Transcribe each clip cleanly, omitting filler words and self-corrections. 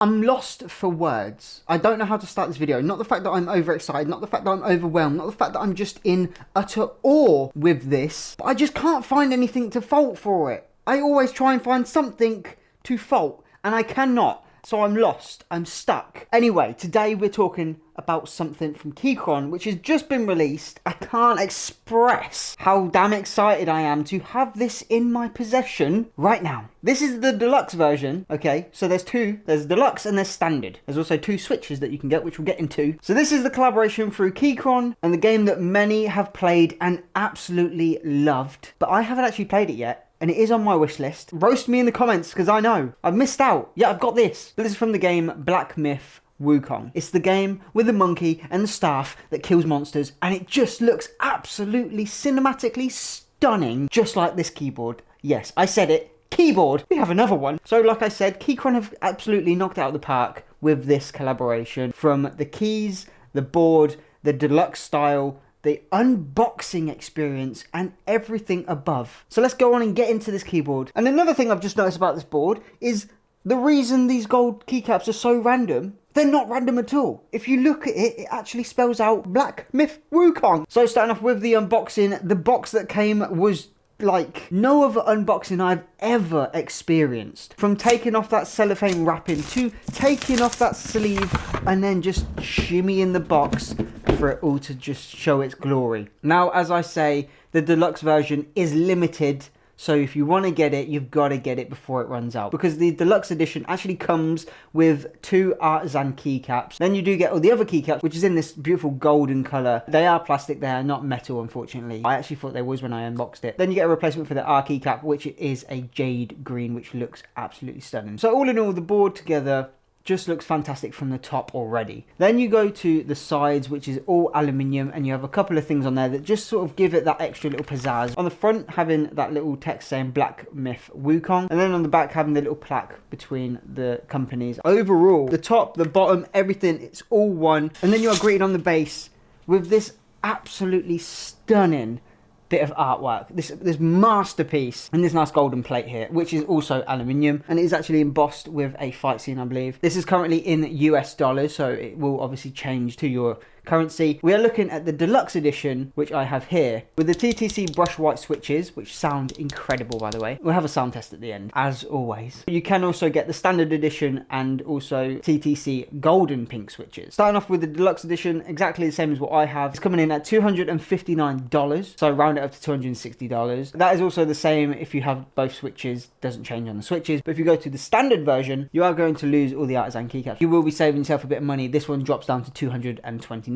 I'm lost for words. I don't know how to start this video. Not the fact that I'm overexcited, not the fact that I'm overwhelmed, not the fact that I'm just in utter awe with this, but I just can't find anything to fault for it. I always try and find something to fault, and I cannot. So I'm lost. I'm stuck. Anyway, today we're talking about something from Keychron, which has just been released. I can't express how damn excited I am to have this in my possession right now. This is the deluxe version, okay? So there's two. There's deluxe and there's standard. There's also two switches that you can get, which we'll get into. So this is the collaboration through Keychron and the game that many have played and absolutely loved. But I haven't actually played it yet. And it is on my wish list. Roast me in the comments, because I know. I've missed out. Yeah, I've got this. But this is from the game Black Myth Wukong. It's the game with the monkey and the staff that kills monsters. And it just looks absolutely cinematically stunning. Just like this keyboard. Yes, I said it. Keyboard. We have another one. So like I said, Keychron have absolutely knocked it out of the park with this collaboration. From the keys, the board, the deluxe style, the unboxing experience, and everything above. So let's go on and get into this keyboard. And another thing I've just noticed about this board is the reason these gold keycaps are so random. They're not random at all. If you look at it, it actually spells out Black Myth Wukong. So starting off with the unboxing, the box that came was like no other unboxing I've ever experienced. From taking off that cellophane wrapping to taking off that sleeve and then just shimmying the box for it all to just show its glory. Now, as I say, the deluxe version is limited. So if you want to get it, you've got to get it before it runs out. Because the deluxe edition actually comes with 2 artisan keycaps. Then you do get all the other keycaps, which is in this beautiful golden colour. They are plastic, they are not metal, unfortunately. I actually thought they was when I unboxed it. Then you get a replacement for the R keycap, which is a jade green, which looks absolutely stunning. So all in all, the board together just looks fantastic from the top already. Then you go to the sides, which is all aluminium, and you have a couple of things on there that just sort of give it that extra little pizzazz. On the front, having that little text saying Black Myth Wukong, and then on the back having the little plaque between the companies. Overall, the top, the bottom, everything, it's all one. And then you are greeted on the base with this absolutely stunning bit of artwork, this masterpiece, and this nice golden plate here, which is also aluminium, and it is actually embossed with a fight scene, I believe. This is currently in US dollars, so it will obviously change to your currency. We are looking at the deluxe edition, which I have here, with the TTC brush white switches, which sound incredible, by the way. We'll have a sound test at the end, as always. You can also get the standard edition and also TTC golden pink switches. Starting off with the deluxe edition, exactly the same as what I have. It's coming in at $259, so round it up to $260. That is also the same if you have both switches. Doesn't change on the switches. But if you go to the standard version, you are going to lose all the artisan keycaps. You will be saving yourself a bit of money. This one drops down to $229.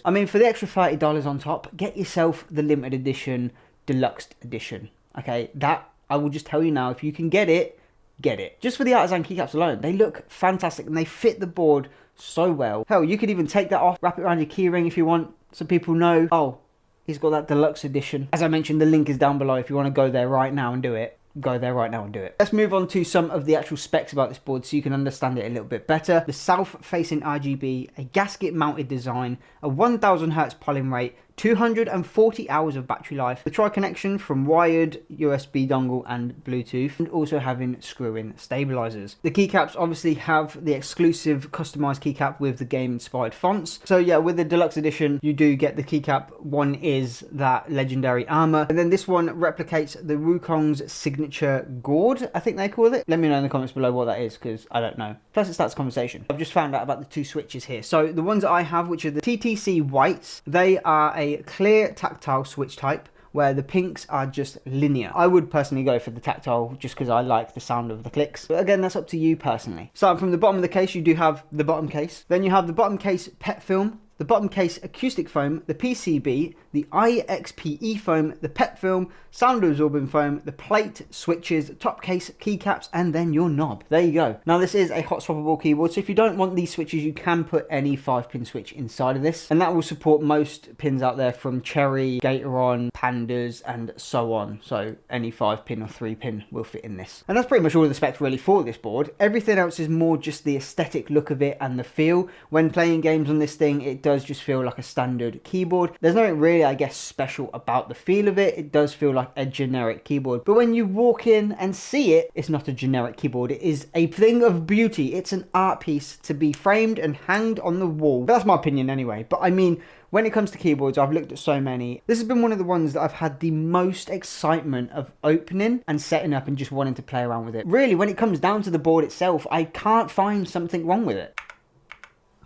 I mean, for the extra $30 on top, get yourself the limited edition, deluxe edition. Okay, that I will just tell you now, if you can get it, get it. Just for the artisan keycaps alone, they look fantastic and they fit the board so well. Hell, you could even take that off, wrap it around your keyring if you want, so people know, oh, he's got that deluxe edition. As I mentioned, the link is down below if you want to go there right now and do it. Go there right now and do it. Let's move on to some of the actual specs about this board so you can understand it a little bit better. The south-facing RGB, a gasket-mounted design, a 1000 Hz polling rate, 240 hours of battery life, the tri-connection from wired, USB dongle and Bluetooth, and also having screw-in stabilizers. The keycaps obviously have the exclusive customized keycap with the game-inspired fonts. So yeah, with the deluxe edition, you do get the keycap. One is that legendary armor, and then this one replicates the Wukong's signature gourd, I think they call it. Let me know in the comments below what that is, because I don't know. Plus it starts a conversation. I've just found out about the 2 switches here. So the ones that I have, which are the TTC whites, they are a clear tactile switch type, where the pinks are just linear. I would personally go for the tactile just because I like the sound of the clicks. But again, that's up to you personally. Starting from the bottom of the case, you do have the bottom case. Then you have the bottom case PET film, the bottom case acoustic foam, the PCB, the IXPE foam, the PET film, sound absorbing foam, the plate, switches, top case, keycaps, and then your knob. There you go. Now this is a hot swappable keyboard, so if you don't want these switches, you can put any 5-pin switch inside of this, and that will support most pins out there from Cherry, Gateron, pandas and so on. So any 5-pin or 3-pin will fit in this. And that's pretty much all of the specs really for this board. Everything else is more just the aesthetic look of it and the feel. When playing games on this thing, it does just feel like a standard keyboard. There's nothing really, I guess, special about the feel of it. It does feel like a generic keyboard. But when you walk in and see it, it's not a generic keyboard. It is a thing of beauty. It's an art piece to be framed and hanged on the wall. That's my opinion anyway. But I mean, when it comes to keyboards, I've looked at so many. This has been one of the ones that I've had the most excitement of opening and setting up and just wanting to play around with it. Really, when it comes down to the board itself, I can't find something wrong with it.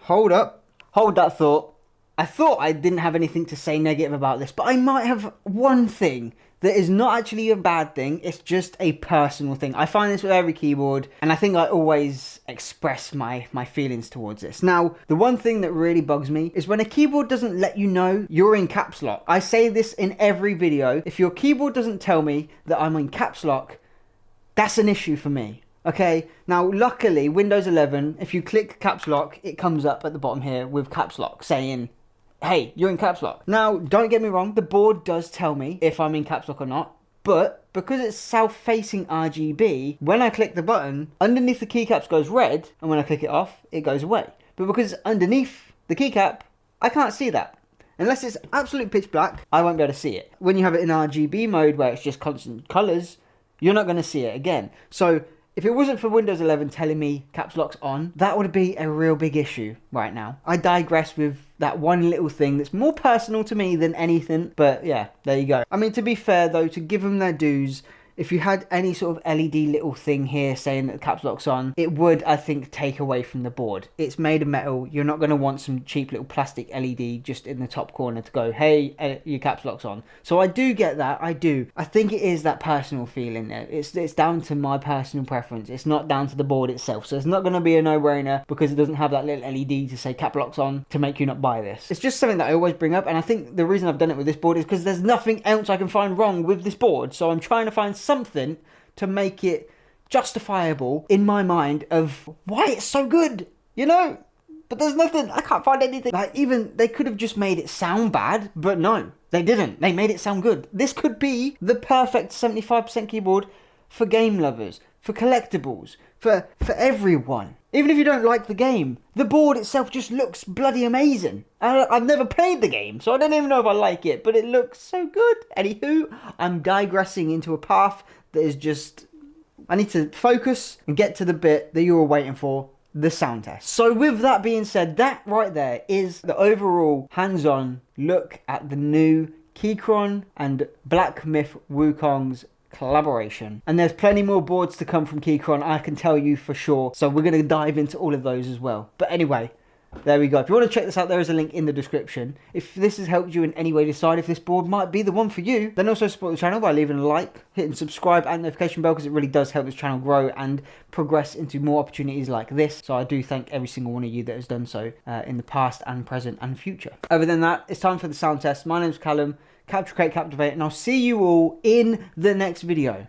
Hold up. Hold that thought. I thought I didn't have anything to say negative about this, but I might have one thing that is not actually a bad thing. It's just a personal thing. I find this with every keyboard, and I think I always express my feelings towards this. Now, the one thing that really bugs me is when a keyboard doesn't let you know you're in caps lock. I say this in every video. If your keyboard doesn't tell me that I'm in caps lock, that's an issue for me. Okay, now luckily Windows 11, if you click caps lock, it comes up at the bottom here with caps lock saying, hey, you're in caps lock. Now, don't get me wrong, the board does tell me if I'm in caps lock or not, but because it's south-facing RGB, when I click the button, underneath the keycaps goes red, and when I click it off, it goes away. But because it's underneath the keycap, I can't see that. Unless it's absolute pitch black, I won't be able to see it. When you have it in RGB mode, where it's just constant colours, you're not going to see it again. So, if it wasn't for Windows 11 telling me caps lock's on, that would be a real big issue right now. I digress with that one little thing that's more personal to me than anything, but yeah, there you go. I mean, to be fair though, to give them their dues, if you had any sort of LED little thing here saying that the caps lock's on, it would, I think, take away from the board. It's made of metal. You're not going to want some cheap little plastic LED just in the top corner to go, hey, your caps lock's on. So I do get that. I do. I think it is that personal feeling there. It's down to my personal preference. It's not down to the board itself. So it's not going to be a no-brainer because it doesn't have that little LED to say cap lock's on to make you not buy this. It's just something that I always bring up, and I think the reason I've done it with this board is because there's nothing else I can find wrong with this board. So I'm trying to find something to make it justifiable in my mind of why it's so good, you know? But there's nothing. I can't find anything. Like, even they could have just made it sound bad, but no, they didn't. They made it sound good. This could be the perfect 75% keyboard for game lovers, for collectibles, for everyone. Even if you don't like the game, the board itself just looks bloody amazing. I've never played the game, so I don't even know if I like it, but it looks so good. Anywho, I'm digressing into a path that is just... I need to focus and get to the bit that you were waiting for, the sound test. So with that being said, that right there is the overall hands-on look at the new Keychron and Black Myth Wukong's collaboration. And there's plenty more boards to come from Keychron, I can tell you for sure. So we're going to dive into all of those as well. But anyway, there we go. If you want to check this out, there is a link in the description. If this has helped you in any way decide if this board might be the one for you, then also support the channel by leaving a like, hitting subscribe and notification bell, because it really does help this channel grow and progress into more opportunities like this. So I do thank every single one of you that has done so in the past and present and future. Other than that, it's time for the sound test. My name's Callum. Capture, create, captivate, and I'll see you all in the next video.